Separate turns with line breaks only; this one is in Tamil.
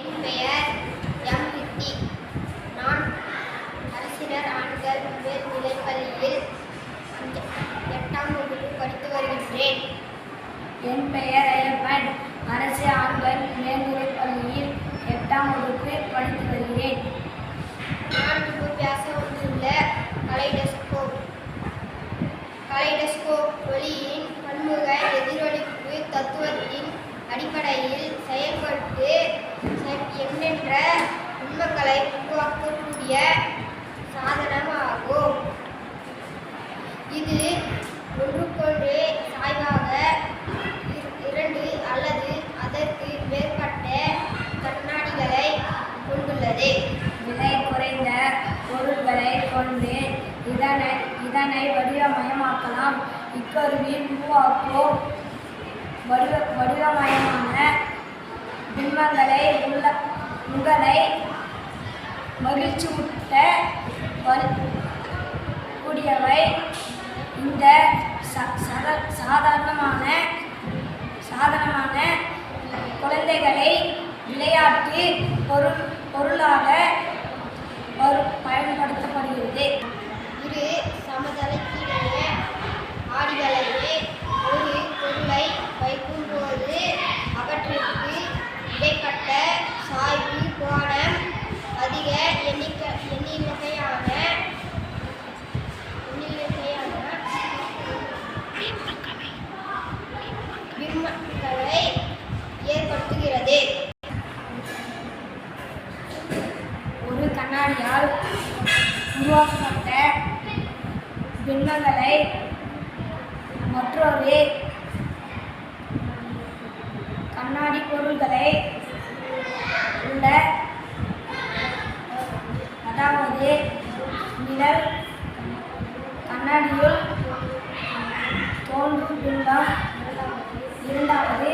என் பெயர் எம். ரித்திக். நான் அரசினர் ஆண்கள் மேல்நிலைப்பள்ளியில் 8ஆம் வகுப்பு படித்து வருகின்றேன்.
என் பெயர் ஐயப்பன். அரசு ஆண்கள் மேல்நிலைப்பள்ளியில் 8ஆம் வகுப்பு படித்து வருகிறேன்.
நான் இப்போ பேச வந்துள்ள கலைடோஸ்கோப் ஒளியின் பன்முக எதிரொலிப்பு தத்துவத்தின் அடிப்படையில் செயல்பட்டு எண்ணற்ற உண்மைகளை உருவாக்கக்கூடிய சாதனமாகும். இது ஒன்றுக்கொன்று சாய்வாக 2 அல்லது அதற்கு மேற்பட்ட கண்ணாடிகளை கொண்டுள்ளது.
விலை குறைந்த பொருட்களை கொண்டு இதனை வடிவமயமாக்கலாம். இக்கருவி உருவாக்கும் வடிவமயமான பிம்பங்களை உங்களை மகிழ்ச்சியூட்ட கூடியவை. இந்த சாதனமான குழந்தைகளை விளையாட்டு பொருளாக பயன்படுத்தப்படுகிறது.
இரு சமதளத்திலுள்ள ஆடிகளை ஒரு பொருளை வைக்கும்போது அவற்றிற்கு இடைப்பட்ட சாய்வு கோணம் அதிக எண்ணிக்கையான பிம்பங்களை ஏற்படுத்துகிறது.
ஒரு கண்ணாடியால் உருவாக்கப்பட்ட பிம்பங்களை மற்றொரு கண்ணாடி பொருள்களை உள்ள அதாவது நிழல் கண்ணாடியுள் தோன்றும் பிம்பம் இரண்டாவது